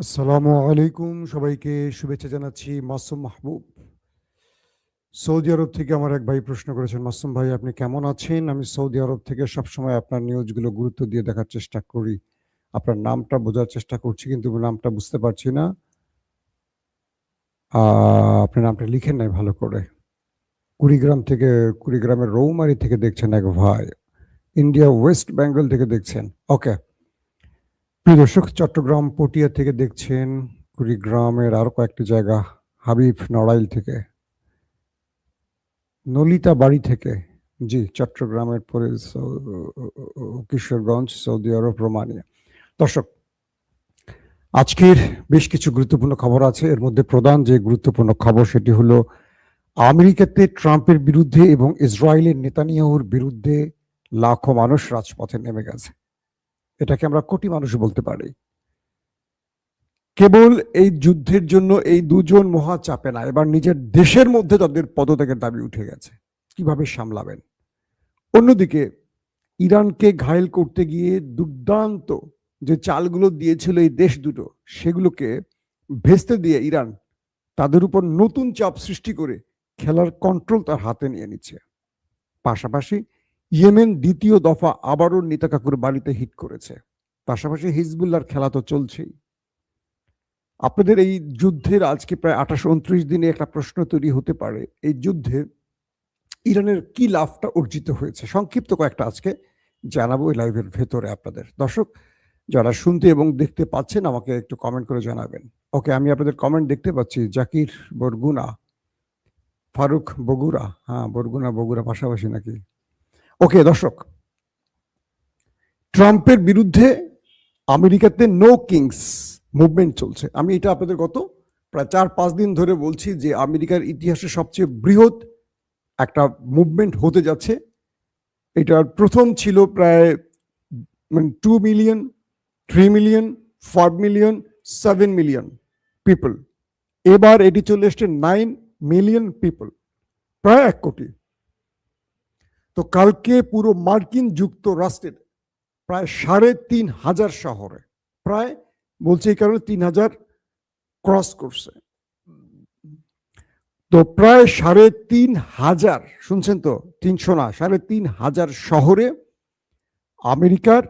আসসালামু আলাইকুম, সবাইকে শুভেচ্ছা জানাচ্ছি। মাসুম মাহবুব সৌদি আরব থেকে আমার এক ভাই প্রশ্ন করেছেন, মাসুম ভাই আপনি কেমন আছেন? আমি সৌদি আরব থেকে সবসময় আপনার নিউজগুলো গুরুত্ব দিয়ে দেখার চেষ্টা করি। আপনার নামটা বোঝার চেষ্টা করছি কিন্তু নামটা বুঝতে পারছি না। আপনার নামটা লিখেন নাই ভালো করে। কুড়িগ্রামের রৌমারী থেকে দেখছেন এক ভাই। ইন্ডিয়া ওয়েস্ট বেঙ্গল থেকে দেখছেন। ওকে, প্রিয় দর্শক, চট্টগ্রাম পটিয়া থেকে দেখছেন, কুড়িগ্রামের আরো কয়েকটি জায়গা, হাবিব নড়াইল থেকে, নলিতা বাড়ি থেকে, জি চট্টগ্রামের পরে কিশোরগঞ্জ, সৌদি আরব, রোমানিয়া। দর্শক, আজকের বেশ কিছু গুরুত্বপূর্ণ খবর আছে। এর মধ্যে প্রধান যে গুরুত্বপূর্ণ খবর সেটি হলো আমেরিকাতে ট্রাম্পের বিরুদ্ধে এবং ইসরায়েলের নেতানিয়াহুর বিরুদ্ধে লাখো মানুষ রাজপথে নেমে গেছে। এটাকে আমরা কোটি মানুষ বলতে পারি। কেবল এই যুদ্ধের জন্য এই দুজন মহা চাপে না, এবার নিজের দেশের মধ্যে তাদের পদত্যাগের দাবি উঠে গেছে। কিভাবে সামলাবেন? অন্যদিকে ইরানকে ঘায়েল করতে গিয়ে দুর্দান্ত যে চালগুলো দিয়েছিল এই দেশ দুটো, সেগুলোকে ভেস্তে দিয়ে ইরান তাদের উপর নতুন চাপ সৃষ্টি করে খেলার কন্ট্রোল তার হাতে নিয়ে নিচ্ছে। পাশাপাশি ইয়েমেন দ্বিতীয় দফা আবারও নেতাকাকুর বাড়িতে হিট করেছে। পাশাপাশি হিজবুল্লাহর খেলা তো চলছেই। আপনাদের এই যুদ্ধের আজকে প্রায় 28-29 দিনে একটা প্রশ্ন তৈরি হতে পারে, এই যুদ্ধে ইরানের কি লাভটা অর্জিত হয়েছে। সংক্ষিপ্ত কয়েকটা আজকে জানাবো এই লাইভের ভেতরে আপনাদের। দর্শক যারা শুনতে এবং দেখতে পাচ্ছেন আমাকে একটু কমেন্ট করে জানাবেন। ওকে, আমি আপনাদের কমেন্ট দেখতে পাচ্ছি। জাকির বরগুনা, ফারুক বগুড়া, হ্যাঁ বরগুনা পাশাপাশি নাকি? ওকে দর্শক, ট্রাম্পের বিরুদ্ধে আমেরিকাতে নো কিংস মুভমেন্ট চলছে। আমি এটা আপনাদের গত প্রায় 4-5 দিন ধরে বলছি যে আমেরিকার ইতিহাসে সবচেয়ে বৃহৎ একটা মুভমেন্ট হতে যাচ্ছে। এটার প্রথম ছিল প্রায় 2 million, 3 million, 4 million, 7 million people. এবার এটি চলে এসছে 9 মিলিয়ন পিপল, প্রায় 1 কোটি। তো কালকে পুরো মার্কিন যুক্তরাষ্ট্রের প্রায় 3,500 শহরে, প্রায় বলছে এই কারণে 3,000 ক্রস করছে, তো প্রায় 3,500, শুনছেন তো, 300 না, 3,500 শহরে আমেরিকার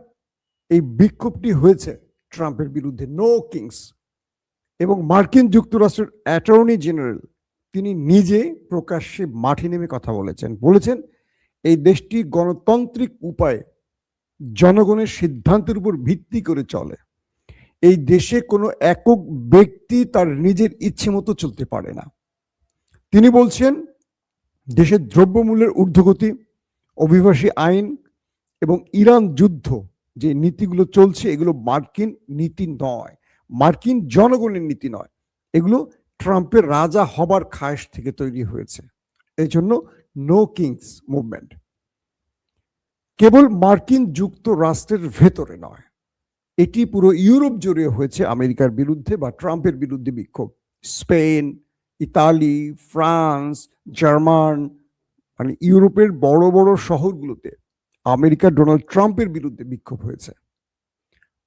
এই বিক্ষোভটি হয়েছে ট্রাম্পের বিরুদ্ধে, নো কিংস। এবং মার্কিন যুক্তরাষ্ট্রের অ্যাটর্নি জেনারেল তিনি নিজে প্রকাশ্যে মাঠে নেমে কথা বলেছেন এই দেশটি গণতান্ত্রিক উপায়ে জনগণের সিদ্ধান্তের উপর ভিত্তি করে চলে। এই দেশে কোনো একক ব্যক্তি তার নিজের ইচ্ছে মতো চলতে পারে না। তিনি বলছেন দেশের দ্রব্যমূল্যের ঊর্ধ্বগতি, অভিবাসী আইন এবং ইরান যুদ্ধ যে নীতিগুলো চলছে এগুলো মার্কিন নীতি নয়, মার্কিন জনগণের নীতি নয়, এগুলো ট্রাম্পের রাজা হবার খায়েশ থেকে তৈরি হয়েছে। এই জন্য নো কিংস মুভমেন্ট। কেবল মার্কিন যুক্তরাষ্ট্রের ভেতরে নয়, এটি পুরো ইউরোপ জুড়ে হয়েছে আমেরিকার বিরুদ্ধে বা ট্রাম্পের বিরুদ্ধে বিক্ষোভ। স্পেন, ইতালি, ফ্রান্স, জার্মান, মানে ইউরোপের বড় বড় শহরগুলোতে আমেরিকার ডোনাল্ড ট্রাম্পের বিরুদ্ধে বিক্ষোভ হয়েছে।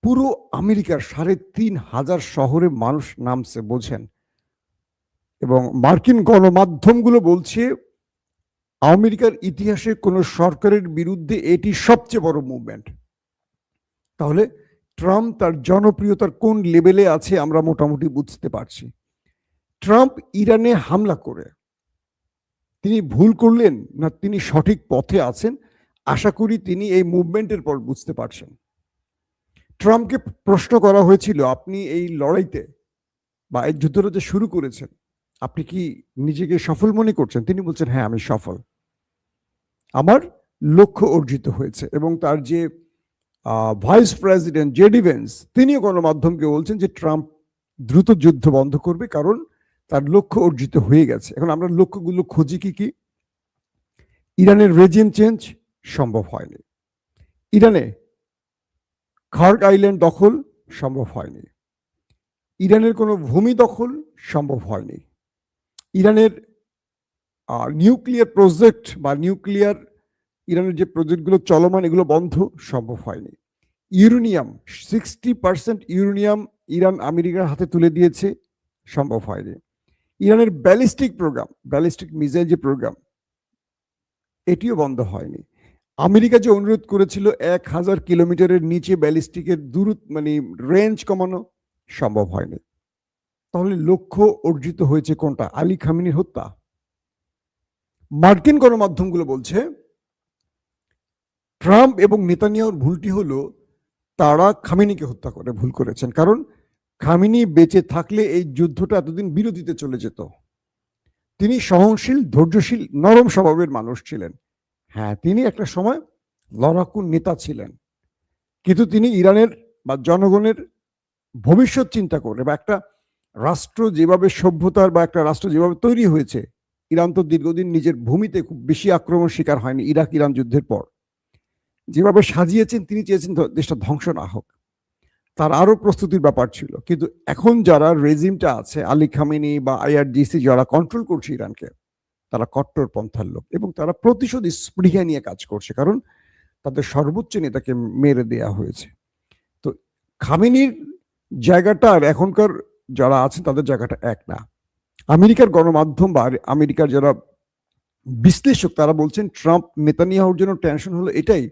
পুরো আমেরিকার 3,500 শহরে মানুষ নামছে, বোঝেন। এবং মার্কিন গণমাধ্যমগুলো বলছে আমেরিকার ইতিহাসে কোনো সরকারের বিরুদ্ধে এটি সবচেয়ে বড় মুভমেন্ট। তাহলে ট্রাম্প তার জনপ্রিয়তার কোন লেভেলে আছে আমরা মোটামুটি বুঝতে পারছি। ট্রাম্প ইরানে হামলা করে তিনি ভুল করলেন না তিনি সঠিক পথে আছেন, আশা করি তিনি এই মুভমেন্টের পর বুঝতে পারছেন। ট্রাম্পকে প্রশ্ন করা হয়েছিল, আপনি এই লড়াইতে বা এই যুদ্ধটা যে শুরু করেছেন আপনি কি নিজেকে সফল মনে করছেন? তিনি বলছেন হ্যাঁ আমি সফল, আমার লক্ষ্য অর্জিত হয়েছে। এবং তার যে ভাইস প্রেসিডেন্ট জেডি ভেন্স তিনিও গণমাধ্যমকে বলছেন যে ট্রাম্প দ্রুত যুদ্ধ বন্ধ করবে কারণ তার লক্ষ্য অর্জিত হয়ে গেছে। এখন আমরা লক্ষ্যগুলো খুঁজি কি কি? ইরানের রেজিম চেঞ্জ সম্ভব হয়নি, ইরানে খার্গ আইল্যান্ড দখল সম্ভব হয়নি, ইরানের কোনো ভূমি দখল সম্ভব হয়নি, ইরানের নিউক্লিয়ার প্রজেক্ট বা ইরানের যে প্রজেক্টগুলো চলমান এগুলো বন্ধ সম্ভব হয়নি। ইউরেনিয়াম 60% ইউরেনিয়াম ইরান আমেরিকার হাতে তুলে দিয়েছে, সম্ভব হয়নি। ইরানের ব্যালিস্টিক প্রোগ্রাম, ব্যালিস্টিক মিসাইল যে প্রোগ্রাম, এটিও বন্ধ হয়নি। আমেরিকা যে অনুরোধ করেছিল 1000 কিলোমিটারের নিচে ব্যালিস্টিকের দূরত্ব মানে রেঞ্জ কমানো, সম্ভব হয়নি। তাহলে লক্ষ্য অর্জিত হয়েছে কোনটা? আলী খামেনির হত্যা। মার্কিন গণমাধ্যমগুলো বলছে ট্রাম্প এবং নেতানিয়াহুর ভুলটি হলো তারা খামেনিকে হত্যা করে ভুল করেছেন, কারণ খামেনি বেঁচে থাকলে এই যুদ্ধটা এতদিন বিরতিতে চলে যেত। তিনি সহনশীল, ধৈর্যশীল, নরম স্বভাবের মানুষ ছিলেন। হ্যাঁ, তিনি একটা সময় লড়াকু নেতা ছিলেন, কিন্তু তিনি ইরানের বা জনগণের ভবিষ্যৎ চিন্তা করে বা একটা রাষ্ট্র যেভাবে সভ্যতার বা একটা রাষ্ট্র যেভাবে তৈরি হয়েছে, ইরান তো দীর্ঘদিন নিজের ভূমিতে খুব বেশি আক্রমণ শিকার হয়নি ইরাক ইরান যুদ্ধের পর। যেভাবে সাজিয়েছেন, তিনি চেয়েছেন দেশটা ধ্বংস না হোক, তার আরো প্রস্তুতির ব্যাপার ছিল। কিন্তু এখন যারা রেজিমটা আছে, আলী খামেনি বা আইআরজিসি যারা কন্ট্রোল করছে ইরানকে, তারা কট্টরপন্থার লোক এবং তারা প্রতিশোধ স্পৃহা নিয়ে কাজ করছে, কারণ তাদের সর্বোচ্চ নেতাকে মেরে দেয়া হয়েছে। তো খামেনির জায়গাটা আর এখনকার যারা আছেন তাদের জায়গাটা এক না। আমেরিকার গণমাধ্যম বা আমেরিকার যারা বিশ্লেষক তারা বলছেন ট্রাম্প নেতানিয়াহুর জন্য টেনশন হলো এটাই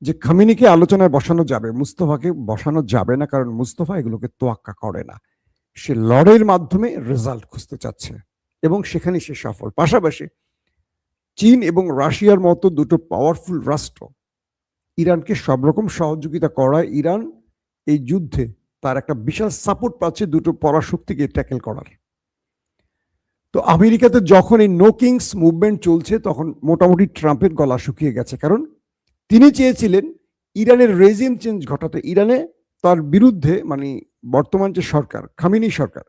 যে খামেনিকে আলোচনায় বসানো যাবে, মুস্তফাকে বসানো যাবে না, কারণ মুস্তফা এগুলোকে তোয়াক্কা করে না। সে লড়াইয়ের মাধ্যমে রেজাল্ট খুঁজতে চাচ্ছে এবং সেখানে সে সফল। পাশাপাশি চীন এবং রাশিয়ার মতো দুটো পাওয়ারফুল রাষ্ট্র ইরানকে সব রকম সহযোগিতা করায় ইরান এই যুদ্ধে তার একটা বিশাল সাপোর্ট পাচ্ছে দুটো পরাশক্তিকে ট্যাকেল করার। তো আমেরিকাতে যখন এই নো কিংস মুভমেন্ট চলছে, তখন মোটামুটি ট্রাম্পের গলা শুকিয়ে গেছে, কারণ তিনি চেয়েছিলেন ইরানের রেজিম চেঞ্জ ঘটাতে। ইরানে তার বিরুদ্ধে মানে বর্তমান যে সরকার, খামেনি সরকার,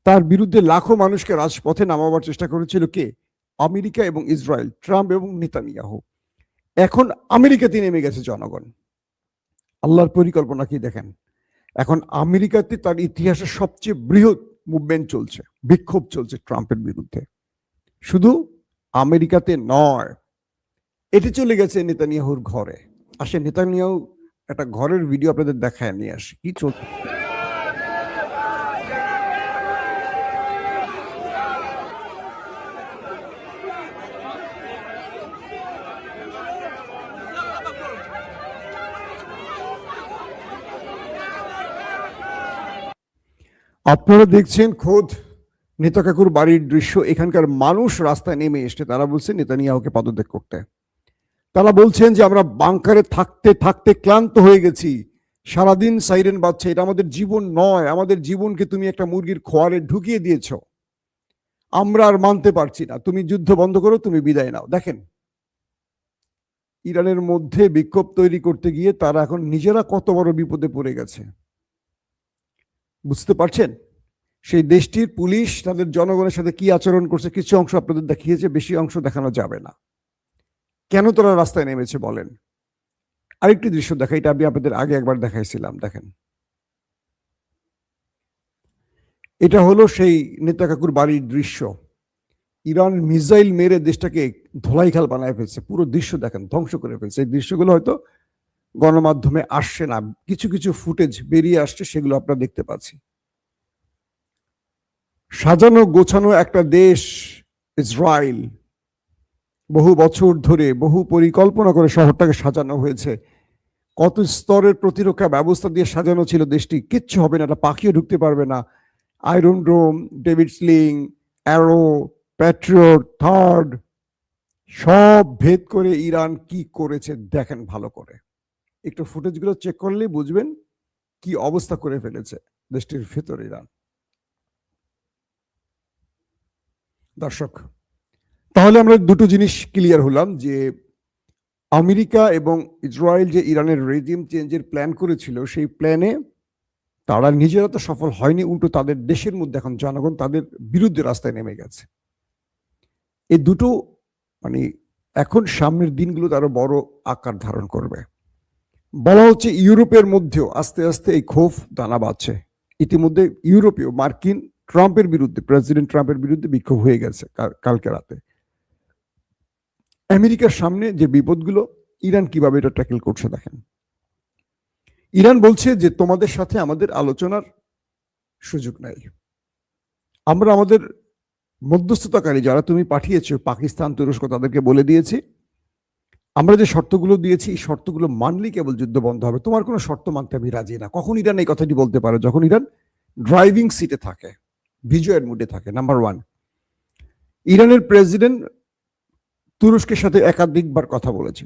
তার বিরুদ্ধে লাখো মানুষকে রাজপথে নামাবার চেষ্টা করেছিল কে? আমেরিকা এবং ইসরায়েল, ট্রাম্প এবং নেতানিয়াহু। এখন আমেরিকাতে নেমে গেছে জনগণ। আল্লাহর পরিকল্পনা কি দেখেন, এখন আমেরিকাতে তার ইতিহাসের সবচেয়ে বৃহৎ মুভমেন্ট চলছে, বিক্ষোভ চলছে ট্রাম্পের বিরুদ্ধে। শুধু আমেরিকাতে নয়, এটি চলে গেছে নেতানিয়াহুর ঘরে। আসে নেতানিয়াহু একটা ঘরের ভিডিও আপনাদের দেখায় নিয়ে আসি কি চলছে। আপনারা দেখছেন খোদ নেতা কাকুর বাড়ির দৃশ্য। এখানকার মানুষ রাস্তায় নেমে এসছে, তারা বলছে নেতানিয়াহুকে পদত্যাগ করতে। তারা বলছেন যে আমরা বাংকারে থাকতে থাকতে ক্লান্ত হয়ে গেছি, সারাদিন সাইরেন বাজছে, এটা আমাদের জীবন নয়, আমাদের জীবনকে তুমি একটা মুরগির খোয়ারে ঢুকিয়ে দিয়েছ, আমরা আর মানতে পারছি না, তুমি যুদ্ধ বন্ধ করো, তুমি বিদায় নাও। দেখেন ইরানের মধ্যে বিক্ষোভ তৈরি করতে গিয়ে তারা এখন নিজেরা কত বড় বিপদে পড়ে গেছে, বুঝতে পারছেন? সেই দেশটির পুলিশ তাদের জনগণের সাথে কি আচরণ করছে, কিছু অংশ আপনাদের দেখিয়েছে, বেশি অংশ দেখানো যাবে না। কেন তারা রাস্তায় নেমেছে বলেন? আরেকটি দৃশ্য দেখা, এটা আমি আপনাদের আগে একবার দেখাইছিলাম, দেখেন। এটা হলো সেই নেতা কাকুর বাড়ির দৃশ্য। ইরান মিসাইল মেরে দেশটাকে ধোলাইখাল বানায় ফেলছে, পুরো দৃশ্য দেখেন, ধ্বংস করে ফেলছে। এই দৃশ্যগুলো হয়তো গণমাধ্যমে আসছে না, কিছু কিছু ফুটেজ বেরিয়ে আসছে, সেগুলো আপনারা দেখতে পাচ্ছি। সাজানো গোছানো একটা দেশ ইসরায়েল, বহু বছর ধরে বহু পরিকল্পনা করে শহরটাকে সাজানো হয়েছে, কত স্তরের প্রতিরক্ষা ব্যবস্থা দিয়ে সাজানো ছিল দেশটি। কিচ্ছু হবে না, একটা পাখিও ঢুকতে পারবে না। Iron Dome, David Sling, Arrow, Patriot, third, সব ভেদ করে ইরান কি করেছে দেখেন ভালো করে। একটু ফুটেজগুলো চেক করলেই বুঝবেন কি অবস্থা করে ফেলেছে দেশটির ভেতর ইরান। দর্শক, তাহলে আমরা দুটো জিনিস ক্লিয়ার হলাম, যে আমেরিকা এবং ইসরায়েল যে ইরানের রেজিম চেঞ্জের প্ল্যান করেছিল, সেই প্ল্যানে তারা নিজেরা তো সফল হয়নি, উল্টো তাদের দেশের মধ্যে এখন জনগণ তাদের বিরুদ্ধে রাস্তায় নেমে গেছে। এই দুটো মানে এখন সামনের দিনগুলো আরো বড় আকার ধারণ করবে। বলা হচ্ছে ইউরোপের মধ্যেও আস্তে আস্তে এই ক্ষোভ দানা বাঁধছে। ইতিমধ্যে ইউরোপীয় মার্কিন ট্রাম্পের বিরুদ্ধে, প্রেসিডেন্ট ট্রাম্পের বিরুদ্ধে বিক্ষোভ হয়ে গেছে কালকে রাতে। আমেরিকার সামনে যে বিপদগুলো, ইরান কিভাবে এটা ট্যাকেল করছে দেখেন। ইরান বলছে যে তোমাদের সাথে আমাদের আলোচনার সুযোগ নাই। আমরা আমাদের মধ্যস্থতাকারী যারা তুমি পাঠিয়েছো, পাকিস্তান, তুরস্ক, তাদেরকে বলে দিয়েছি আমরা যে শর্তগুলো দিয়েছি এই শর্তগুলো মানলেই কেবল যুদ্ধ বন্ধ হবে। তোমার কোনো শর্ত মানতে আমি রাজি না। কখন ইরান এই কথাটি বলতে পারে? যখন ইরান ড্রাইভিং সিটে থাকে, বিজয়ের মুডে থাকে। নাম্বার ওয়ান, ইরানের প্রেসিডেন্ট তুরস্কের সাথে একাধিকবার কথা বলেছে।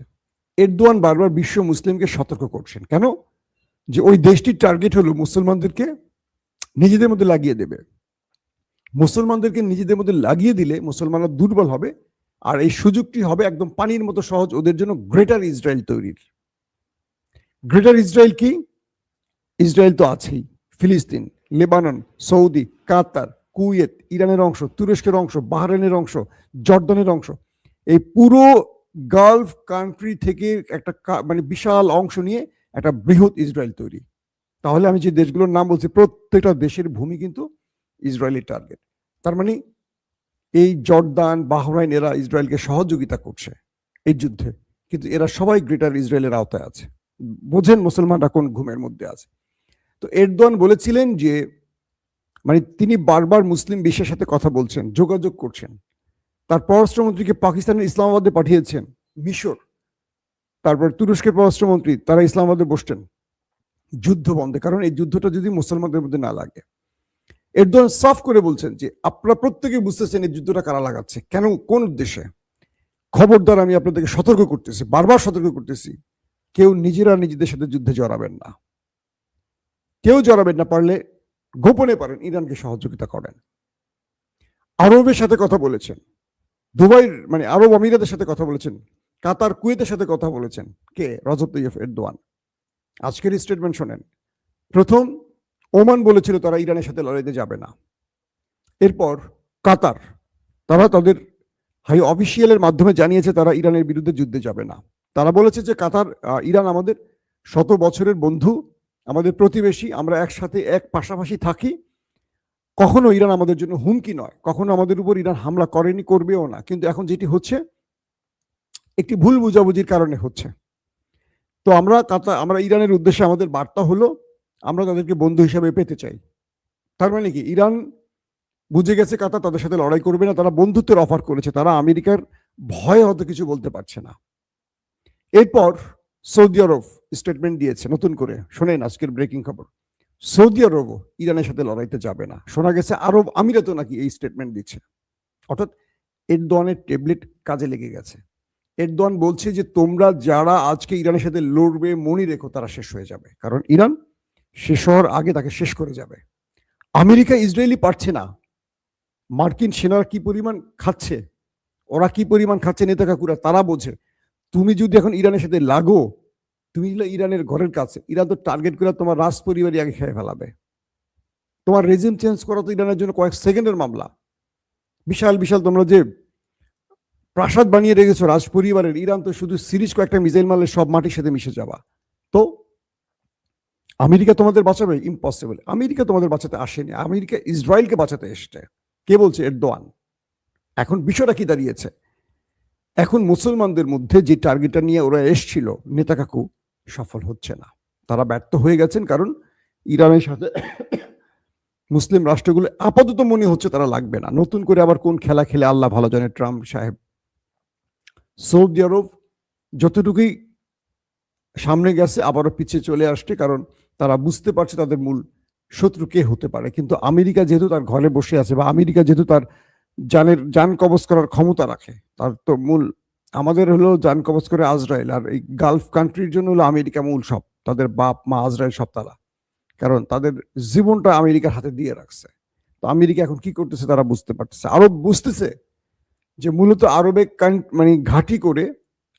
এরদোয়ান বারবার বিশ্ব মুসলিমকে সতর্ক করছেন। কেন? যে ওই দেশটির টার্গেট হলো মুসলমানদেরকে নিজেদের মধ্যে লাগিয়ে দেবে। মুসলমানদেরকে নিজেদের মধ্যে লাগিয়ে দিলে মুসলমানরা দুর্বল হবে, আর এই সুযোগটি হবে একদম পানির মতো সহজ ওদের জন্য গ্রেটার ইসরায়েল তৈরির। গ্রেটার ইসরায়েল কি? ইসরায়েল তো আছেই, ফিলিস্তিন, লেবানন, সৌদি, কাতার, কুয়েত, ইরানের অংশ, তুরস্কের অংশ, বাহরাইনের অংশ, জর্দানের অংশ, এই পুরো গালফ কান্ট্রি থেকে একটা মানে বিশাল অংশ নিয়ে একটা বৃহৎ ইসরায়েল তৈরি। তাহলে আমি যে দেশগুলোর নাম বলছি প্রত্যেকটা দেশের ভূমি কিন্তু ইসরায়েলের টার্গেট। তার মানে এই জর্দান, বাহরাইন এরা ইসরায়েলকে সহযোগিতা করছে এই যুদ্ধে, কিন্তু এরা সবাই গ্রেটার ইসরায়েলের আওতায় আছে। বোঝেন মুসলমানরা কোন ঘুমের মধ্যে আছে। তো এরদোয়ান বলেছিলেন যে মানে তিনি বারবার মুসলিম বিশ্বের সাথে কথা বলছেন, যোগাযোগ করছেন। তার পররাষ্ট্রমন্ত্রীকে পাকিস্তানের ইসলামাবাদে পাঠিয়েছেন, মিশর, তারপর তুরস্কের পররাষ্ট্রমন্ত্রী, তারা ইসলামাবাদে বসছেন যুদ্ধ বন্ধে, কারণ এই যুদ্ধটা যদি মুসলমানদের মধ্যে না লাগে। এরদোয়ান সাফ করে বলছেন যে আপনারা প্রত্যেকে বুঝতেছেন এই যুদ্ধটা কারা লাগাচ্ছে, কেন, কোন উদ্দেশ্যে। খবরদার, আমি আপনাদেরকে সতর্ক করতেছি, বারবার সতর্ক করতেছি, কেউ নিজেরা নিজেদের সাথে যুদ্ধে জড়াবেন না। কেউ জড়াবেন না, পারলে গোপনে পারেন ইরানকে সহযোগিতা করেন। আরবের সাথে কথা বলেছেন, দুবাইয়ের মানে আরব আমিরাতের সাথে কথা বলেছেন, কাতার, কুয়েতের সাথে কথা বলেছেন। কে? রজব তাইয়্যিব এরদোয়ান। আজকের স্টেটমেন্ট শোনেন। প্রথম, ওমান বলেছিল তারা ইরানের সাথে লড়াইতে যাবে না। এরপর কাতার, তারা তাদের হাই অফিসিয়ালের মাধ্যমে জানিয়েছে তারা ইরানের বিরুদ্ধে যুদ্ধে যাবে না। তারা বলেছে যে কাতার, ইরান আমাদের শত বছরের বন্ধু, আমাদের প্রতিবেশী, আমরা একসাথে এক পাশাপাশি থাকি, কখনো ইরান আমাদের জন্য হুমকি নয়, কখনো আমাদের উপর ইরান হামলা করেনি, করবেও না। কিন্তু এখন যেটি হচ্ছে একটি ভুল বুঝাবুঝির কারণে হচ্ছে। তো আমরা ইরানের উদ্দেশ্যে আমাদের বার্তা হলো আমরা তাদেরকে বন্ধু হিসেবে পেতে চাই। তার মানে কি, ইরান বুঝে গেছে কাতার তাদের সাথে লড়াই করবে না, তারা বন্ধুত্বের অফার করেছে, তারা আমেরিকার ভয়ে হয়তো কিছু বলতে পারছে না। এরপর সৌদি আরব স্টেটমেন্ট দিয়েছে নতুন করে, শোনেন আজকের ব্রেকিং খবর। সৌদি আরবও ইরানের সাথে লড়াইতে যাবে না। শোনা গেছে আরব আমিরাতও নাকি এই স্টেটমেন্ট দিচ্ছে। অর্থাৎ এরদোয়ানের ট্যাবলেট কাজে লেগে গেছে। এরদোয়ান বলছে যে তোমরা যারা আজকে ইরানের সাথে লড়বে মনে রেখো তারা শেষ হয়ে যাবে, কারণ ইরান শেষ হওয়ার আগে তাকে শেষ করে যাবে। আমেরিকা ইসরায়েলি পারছে না, মার্কিন সেনারা কি পরিমাণ খাচ্ছে, ওরা কি পরিমাণ খাচ্ছে নেতা কাকুরা তারা বোঝে। তুমি যদি এখন ইরানের সাথে লাগো, তুমি ইরানের ঘরের কাছে, ইরান তো টার্গেট করে তোমার রাজ পরিবারই আগে খেয়ে ফেলাবে। তোমার রেজিম চেঞ্জ করা তো ইরানের জন্য কয়েক সেকেন্ডের মামলা। বিশাল বিশাল তোমরা যে প্রাসাদ বানিয়ে রেখেছো রাজ পরিবারের, ইরান তো শুধু সিরিজ কয়েকটা মিসাইল মারলে সব মাটির সাথে মিশে যাবা। তো আমেরিকা তোমাদের বাঁচাবে? ইম্পসিবল। আমেরিকা তোমাদের বাঁচাতে আসেনি, আমেরিকা ইসরায়েলকে বাঁচাতে এসছে। কে বলছে? এরদোয়ান। এখন বিষয়টা কি দাঁড়িয়েছে? এখন মুসলমানদের মধ্যে যে টার্গেটটা নিয়ে ওরা এসছিল নেতা কাকু, সফল হচ্ছে না, তারা ব্যর্থ হয়ে গেছেন। কারণ ইরানের সাথে মুসলিম রাষ্ট্রগুলো আপাতত মনে হচ্ছে তারা লাগবে না। নতুন করে আবার কোন খেলা খেলে আল্লাহ ভালো জানে ট্রাম্প সাহেব। সৌদি আরব যতটুকুই সামনে গেছে আবারও পিছিয়ে চলে আসছে, কারণ তারা বুঝতে পারছে তাদের মূল শত্রু কে হতে পারে। কিন্তু আমেরিকা যেহেতু তার ঘরে বসে আছে, বা আমেরিকা যেহেতু তার যান কবজ করার ক্ষমতা রাখে, তার তো মূল, আমাদের হলো যান কবজ করে আজরায়েল, আর এই গালফ কান্ট্রির জন্য হলো আমেরিকা মূল সব, তাদের বাপ মা আজরায়েল সব তারা, কারণ তাদের জীবনটা আমেরিকার হাতে দিয়ে রাখছে। তো আমেরিকা এখন কি করতেছে তারা বুঝতে পারতেছে। আরব বুঝতেছে যে মূলত আরবে মানে ঘাঁটি করে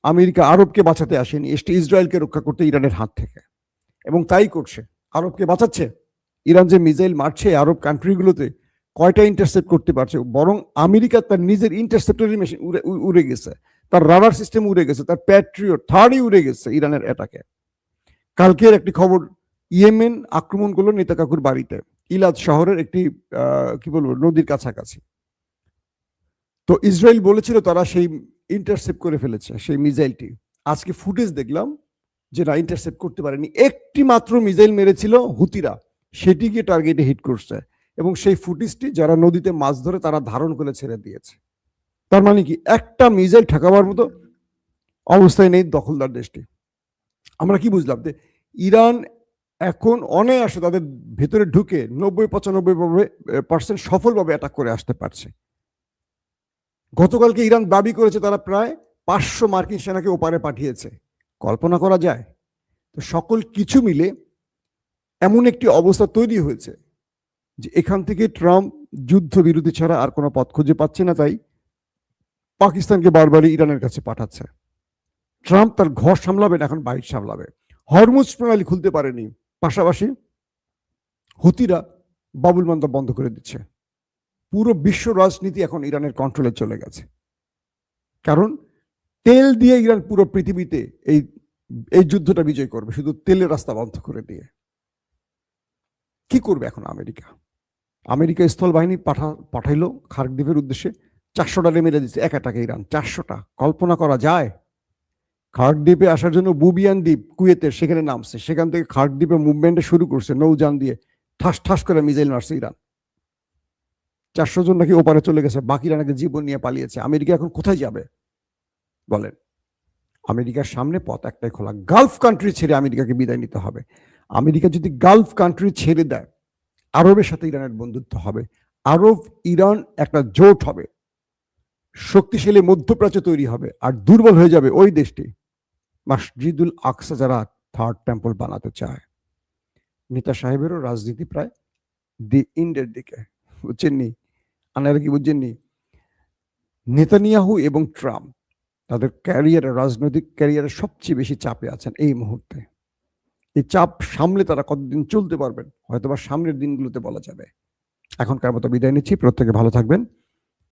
আমেরিকা আরবকে বাঁচাতে আসেনি, এসে ইসরায়েলকে রক্ষা করতে ইরানের হাত থেকে, এবং তাই করছে, আরবকে বাঁচাচ্ছে। ইরান যে মিসাইল মারছে আরব কান্ট্রিগুলোতে, কয়টা ইন্টারসেপ্ট করতে পারছে? বরং আমেরিকা তার নিজের ইন্টারসেপ্টরি মেশিন উড়ে গেছে, তার রাডার সিস্টেম উড়ে গেছে, তার প্যাট্রিয়ট থার্ডই উড়ে গেছে ইরানের অ্যাটাকে। কালকের একটি খবর, ইয়েমেন আক্রমণ করলো নেতা কাকুর বাড়িতে, ইলাদ শহরের একটি কি বলবো নদীর কাছাকাছি। তো ইসরায়েল বলেছিল তারা সেই ইন্টারসেপ্ট করে ফেলেছে সেই মিসাইলটি। আজকে ফুটেজ দেখলাম যে না, ইন্টারসেপ্ট করতে পারেনি। একটি মাত্র মিসাইল মেরেছিল হুতিরা, সেটিকে টার্গেটে হিট করছে, এবং সেই ফুটেজটি যারা নদীতে মাছ ধরে তারা ধারণ করে ছেড়ে দিয়েছে। তার মানে কি, একটা মিসাইল ঠেকাবার মতো অবস্থায় নেই দখলদার দেশটি। আমরা কি বুঝলাম, যে ইরান এখন অনায়াসে তাদের ভেতরে ঢুকে 90-95% সফলভাবে অ্যাটাক করে আসতে পারছে। গতকালকে ইরান দাবি করেছে তারা প্রায় 500 মার্কিন সেনাকে ওপারে পাঠিয়েছে। কল্পনা করা যায়? তো সকল কিছু মিলে এমন একটি অবস্থা তৈরি হয়েছে যে এখান থেকে ট্রাম্প যুদ্ধবিরতি ছাড়া আর কোনো পথ খুঁজে পাচ্ছে না, তাই পাকিস্তানকে বারবারই ইরানের কাছে পাঠাচ্ছে। ট্রাম্প তার ঘর সামলাবে না, এখন বাইর সামলাবে। হরমুজ প্রণালী খুলতে পারেনি, পাশাপাশি হুতিরা বাবুল মান্দা বন্ধ করে দিচ্ছে। পুরো বিশ্ব রাজনীতি এখন ইরানের কন্ট্রোলে চলে গেছে, কারণ তেল দিয়ে ইরান পুরো পৃথিবীতে এই এই যুদ্ধটা বিজয় করবে, শুধু তেলের রাস্তা বন্ধ করে দিয়ে। কি করবে এখন আমেরিকা? আমেরিকা স্থল বাহিনী পাঠাইলো খার্কদ্বীপের উদ্দেশ্যে, 400টা মেরে দিচ্ছে এক টাকা ইরান। 400টা, কল্পনা করা যায়? খার্কদ্বীপে আসার জন্য বুবিয়ান দ্বীপ কুয়েতের সেখানে নামছে, সেখান থেকে খার্কদ্বীপে মুভমেন্টে শুরু করছে নৌযান দিয়ে, ঠাস ঠাস করে মিসাইল মারছে ইরান। 400 জন নাকি ওপারে চলে গেছে, বাকিরা নাকি জীবন নিয়ে পালিয়েছে। আমেরিকা এখন কোথায় যাবে বলেন? আমেরিকার সামনে পথ একটাই খোলা, গালফ কান্ট্রি ছেড়ে আমেরিকাকে বিদায় নিতে হবে। আমেরিকা যদি গালফ কান্ট্রি ছেড়ে দেয়, আরবের সাথে ইরানের বন্ধুত্ব হবে, আরব ইরান একটা জোট হবে, শক্তিশালী মধ্যপ্রাচ্য তৈরি হবে, আর দুর্বল হয়ে যাবে ওই দেশটি মসজিদুল আকসা যারা থার্ড টেম্পল বানাতে চায়। নেতা সাহেবেরও রাজনীতি প্রায় দি ইন্ডের দিকে, বুঝছেননি? আপনারা কি বুঝছেননি? নেতানিয়াহু এবং ট্রাম্প তাদের ক্যারিয়ারে, রাজনৈতিক ক্যারিয়ারে সবচেয়ে বেশি চাপে আছেন এই মুহূর্তে। এই চাপ সামলে তারা কতদিন চলতে পারবেন হয়তোবা সামনের দিনগুলোতে বলা যাবে। এখনকার মতো বিদায় নিচ্ছি, প্রত্যেকে ভালো থাকবেন।